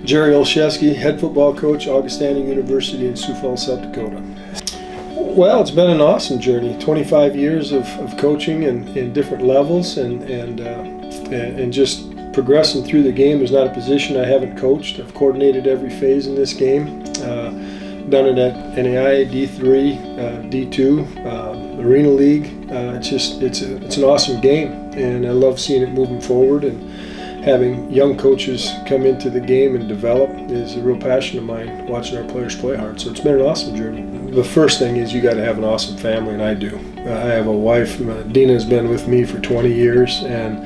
Coach Olszewski, head football coach, Augustana University in Sioux, South Dakota. Well, it's been an awesome journey. 25 years of coaching in different levels and just progressing through the game. There's not a position I haven't coached. I've coordinated every phase in this game. Done it at NAI, D3, D2, Arena League. It's an awesome game, and I love seeing it moving forward. And having young coaches come into the game and develop is a real passion of mine, watching our players play hard. So it's been an awesome journey. The first thing is you got to have an awesome family, and I do. I have a wife. Dina has been with me for 20 years, and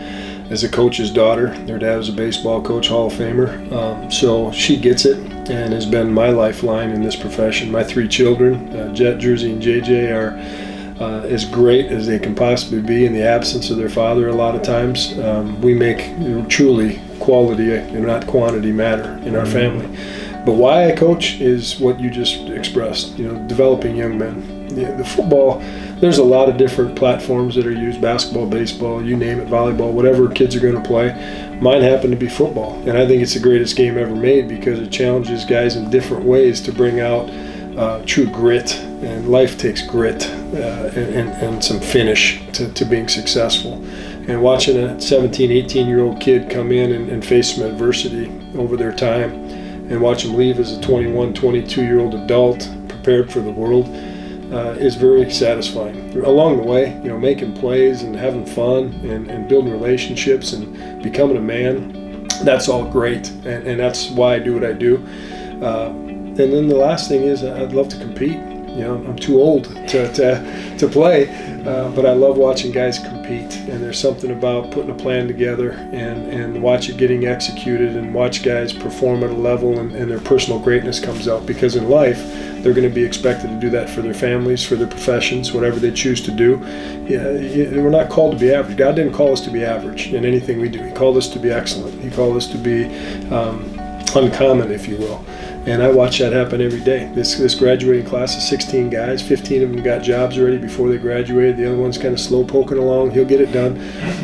as a coach's daughter. Her dad was a baseball coach, Hall of Famer. So she gets it and has been my lifeline in this profession. My 3 children, Jet, Jersey, and JJ, are as great as they can possibly be in the absence of their father a lot of times. We make truly quality and not quantity matter in our family. But why I coach is what you just expressed, developing young men. The football, there's a lot of different platforms that are used, basketball, baseball, you name it, volleyball, whatever kids are going to play. Mine happen to be football, and I think it's the greatest game ever made because it challenges guys in different ways to bring out true grit, and life takes grit and some finish to being successful. And watching a 17, 18-year-old kid come in and face some adversity over their time and watch them leave as a 21, 22-year-old adult prepared for the world is very satisfying. Along the way, making plays and having fun and building relationships and becoming a man, that's all great, and that's why I do what I do. And then the last thing is I'd love to compete. I'm too old to play, but I love watching guys compete. And there's something about putting a plan together and watch it getting executed and watch guys perform at a level and their personal greatness comes out. Because in life, they're going to be expected to do that for their families, for their professions, whatever they choose to do. We're not called to be average. God didn't call us to be average in anything we do. He called us to be excellent. He called us to be uncommon, if you will. And I watch that happen every day. This graduating class of 16 guys, 15 of them got jobs already before they graduated. The other one's kind of slow poking along. He'll get it done.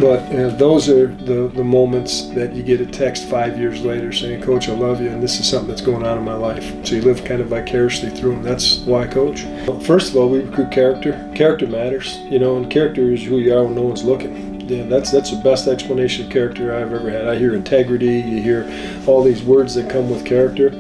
But those are the moments that you get a text 5 years later saying, Coach, I love you, and this is something that's going on in my life. So you live kind of vicariously through them. That's why I coach. Well, first of all, we recruit character. Character matters, and character is who you are when no one's looking. Yeah, that's the best explanation of character I've ever had. I hear integrity, you hear all these words that come with character.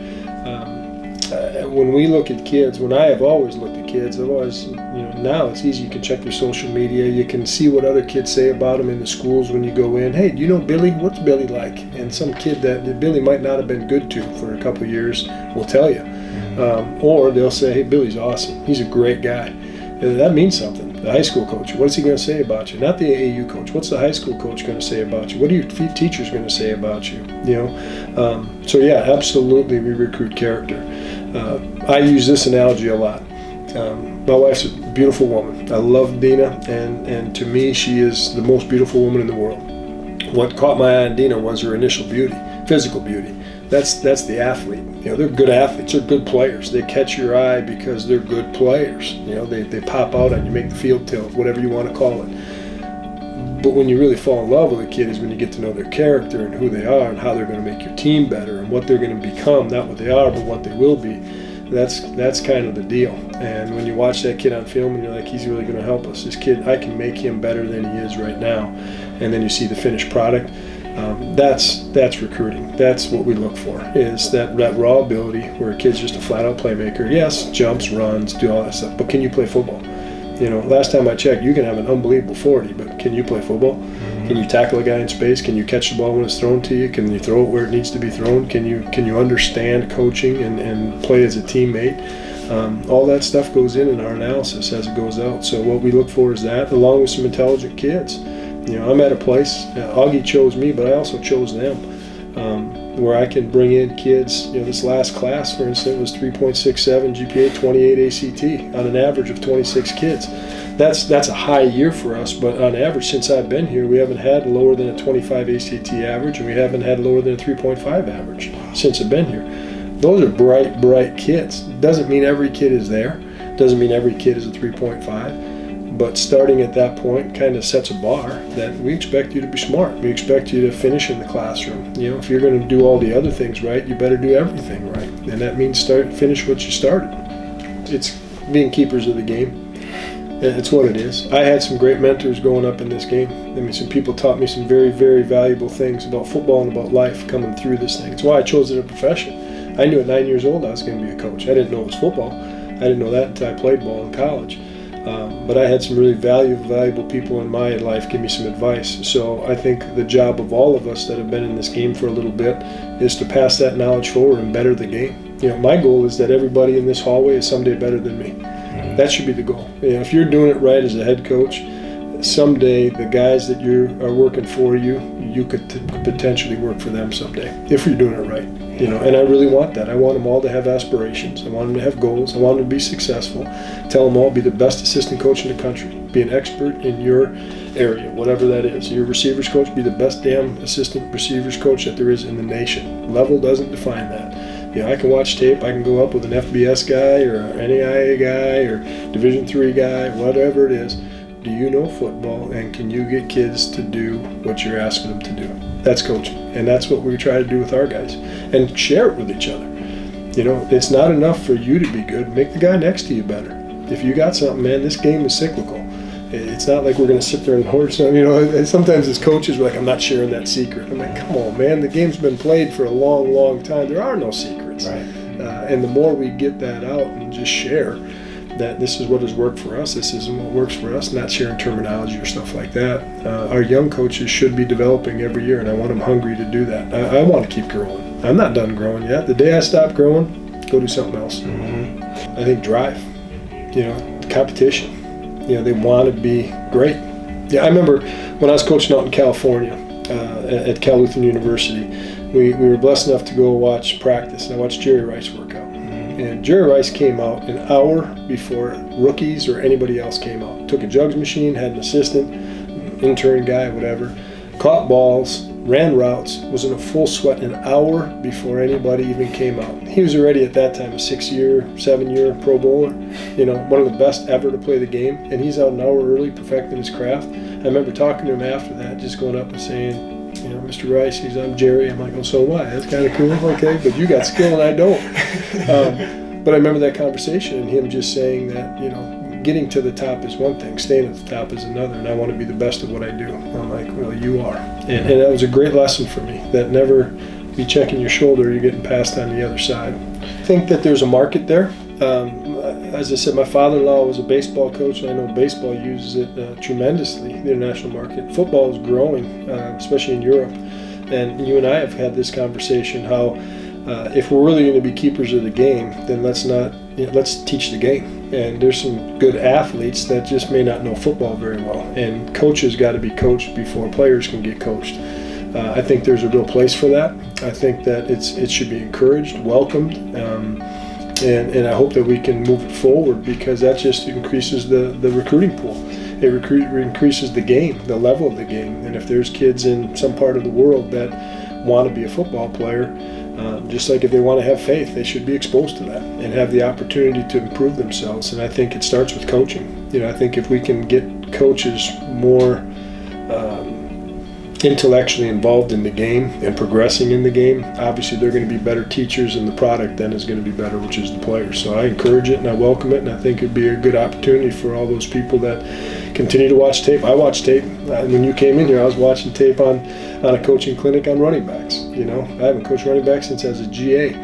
When we look at kids, when I have always looked at kids, I've always, now it's easy. You can check their social media. You can see what other kids say about them in the schools when you go in. Hey, do you know Billy? What's Billy like? And some kid that Billy might not have been good to for a couple of years will tell you. Or they'll say, hey, Billy's awesome. He's a great guy. And that means something. The high school coach, what's he going to say about you? Not the AAU coach. What's the high school coach going to say about you? What are your teachers going to say about you? So yeah, absolutely, we recruit character. I use this analogy a lot. My wife's a beautiful woman. I love Dina, and to me, she is the most beautiful woman in the world. What caught my eye on Dina was her initial beauty, physical beauty. That's the athlete. They're good athletes. They're good players. They catch your eye because they're good players. They pop out on you, make the field tilt, whatever you want to call it. But when you really fall in love with a kid is when you get to know their character and who they are and how they're going to make your team better and what they're going to become, not what they are, but what they will be. That's kind of the deal. And when you watch that kid on film and you're like, he's really going to help us. This kid, I can make him better than he is right now. And then you see the finished product. That's recruiting. That's what we look for, is that raw ability where a kid's just a flat-out playmaker. Yes, jumps, runs, do all that stuff, but can you play football? Last time I checked, you can have an unbelievable 40, but can you play football? Can you tackle a guy in space? Can you catch the ball when it's thrown to you? Can you throw it where it needs to be thrown? Can you understand coaching and play as a teammate? All that stuff goes in our analysis as it goes out. So what we look for is that, along with some intelligent kids. I'm at a place, Augie chose me, but I also chose them, where I can bring in kids. This last class, for instance, was 3.67 GPA, 28 ACT on an average of 26 kids. That's a high year for us, but on average, since I've been here, we haven't had lower than a 25 ACT average, and we haven't had lower than a 3.5 average since I've been here. Those are bright kids. Doesn't mean every kid is there. Doesn't mean every kid is a 3.5. But starting at that point kind of sets a bar that we expect you to be smart. We expect you to finish in the classroom. If you're going to do all the other things right, you better do everything right. And that means finish what you started. It's being keepers of the game. It's what it is. I had some great mentors growing up in this game. Some people taught me some very, very valuable things about football and about life coming through this thing. It's why I chose it as a profession. I knew at 9 years old I was going to be a coach. I didn't know it was football. I didn't know that until I played ball in college. But I had some really valuable people in my life give me some advice. So I think the job of all of us that have been in this game for a little bit is to pass that knowledge forward and better the game. My goal is that everybody in this hallway is someday better than me. That should be the goal. If you're doing it right as a head coach, someday the guys that are working for you, you could potentially work for them someday if you're doing it right. And I really want that. I want them all to have aspirations. I want them to have goals. I want them to be successful. Tell them all, be the best assistant coach in the country. Be an expert in your area, whatever that is. You're a receivers coach, be the best damn assistant receivers coach that there is in the nation. Level doesn't define that. I can watch tape. I can go up with an FBS guy or an NAIA guy or Division III guy, whatever it is. Do you know football, and can you get kids to do what you're asking them to do? That's coaching, and that's what we try to do with our guys, and share it with each other. It's not enough for you to be good. Make the guy next to you better. If you got something, man, this game is cyclical. It's not like we're going to sit there and hoard something. Sometimes as coaches, we're like, I'm not sharing that secret. I'm like, come on, man, the game's been played for a long, long time. There are no secrets. Right. And the more we get that out and just share that this is what has worked for us, this isn't what works for us, not sharing terminology or stuff like that. Our young coaches should be developing every year, and I want them hungry to do that. I want to keep growing. I'm not done growing yet. The day I stop growing, go do something else. I think drive, competition. They want to be great. I remember when I was coaching out in California at University, we were blessed enough to go watch practice, and I watched Jerry Rice work out. And Jerry Rice came out an hour before rookies or anybody else came out. Took a jugs machine, had an assistant, intern guy, whatever, caught balls, ran routes, was in a full sweat an hour before anybody even came out. He was already at that time a 7-year Pro Bowler, one of the best ever to play the game, and he's out an hour early perfecting his craft. I remember talking to him after that, just going up and saying, Mr. Rice, I'm Jerry. I'm like, oh, so what? That's kind of cool. Okay, but you got skill and I don't. But I remember that conversation and him just saying that, getting to the top is one thing, staying at the top is another, and I want to be the best at what I do. I'm like, well, you are. And that was a great lesson for me, that never be checking your shoulder, you're getting passed on the other side. I think that there's a market there. As I said, my father-in-law was a baseball coach, and I know baseball uses it tremendously, the international market. Football is growing, especially in Europe. And you and I have had this conversation how if we're really going to be keepers of the game, then let's teach the game. And there's some good athletes that just may not know football very well. And coaches got to be coached before players can get coached. I think there's a real place for that. I think that it should be encouraged, welcomed. And I hope that we can move it forward, because that just increases the recruiting pool. It increases the game, the level of the game. And if there's kids in some part of the world that want to be a football player, just like if they want to have faith, they should be exposed to that and have the opportunity to improve themselves. And I think it starts with coaching. I think if we can get coaches more intellectually involved in the game and progressing in the game, obviously they're going to be better teachers, and the product then is going to be better, which is the players. So I encourage it and I welcome it, and I think it'd be a good opportunity for all those people that continue to watch tape. I watch tape. When you came in here, I was watching tape on a coaching clinic on running backs. I haven't coached running backs since I was a GA,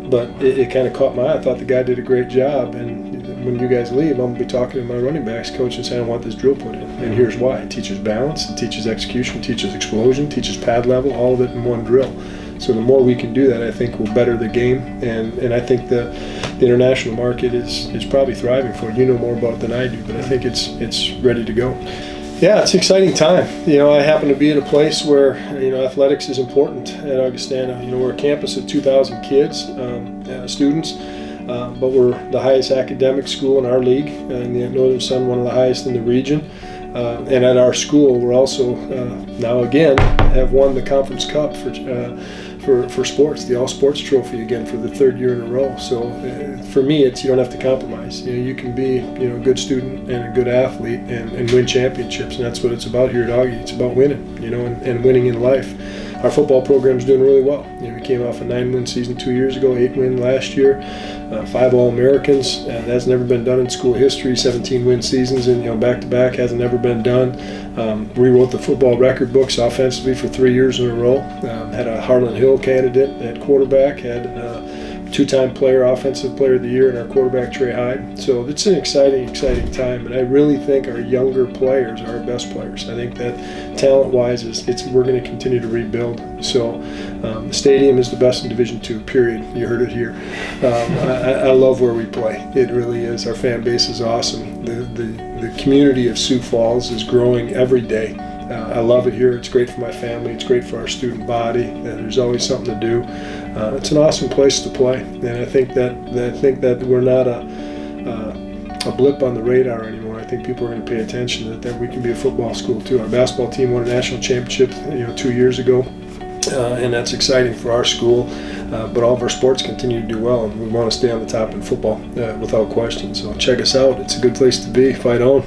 but it kind of caught my eye. I thought the guy did a great job, and when you guys leave, I'm going to be talking to my running backs coach and saying, I want this drill put in. And here's why. It teaches balance, it teaches execution, teaches explosion, teaches pad level, all of it in one drill. So the more we can do that, I think will better the game. And I think the international market is probably thriving for it. You know more about it than I do, but I think it's ready to go. Yeah, it's an exciting time. I happen to be at a place where, athletics is important at Augustana. We're a campus of 2,000 kids, students. But we're the highest academic school in our league, in the Northern Sun, one of the highest in the region. And at our school, we're also now again have won the Conference Cup for sports, the All Sports Trophy again for the 3rd year in a row. So for me, it's, you don't have to compromise. You can be a good student and a good athlete and win championships, and that's what it's about here at Augie. It's about winning, and winning in life. Our football program's doing really well. We came off a 9-win season 2 years ago, 8-win last year, 5 All-Americans. That's never been done in school history. 17-win seasons and back-to-back hasn't never been done. Rewrote the football record books offensively for 3 years in a row. Had a Harlan Hill candidate at quarterback. Had 2-time offensive player of the year in our quarterback Trey Hyde. So it's an exciting time, and I really think our younger players are our best players. I think that talent-wise, we're going to continue to rebuild. So the stadium is the best in Division II, period. You heard it here. I love where we play. It really is. Our fan base is awesome. The community of Sioux Falls is growing every day. I love it here. It's great for my family. It's great for our student body. There's always something to do. It's an awesome place to play, and I think that we're not a blip on the radar anymore. I think people are going to pay attention that we can be a football school too. Our basketball team won a national championship 2 years ago, and that's exciting for our school. But all of our sports continue to do well, and we want to stay on the top in football without question. So check us out. It's a good place to be. Fight on.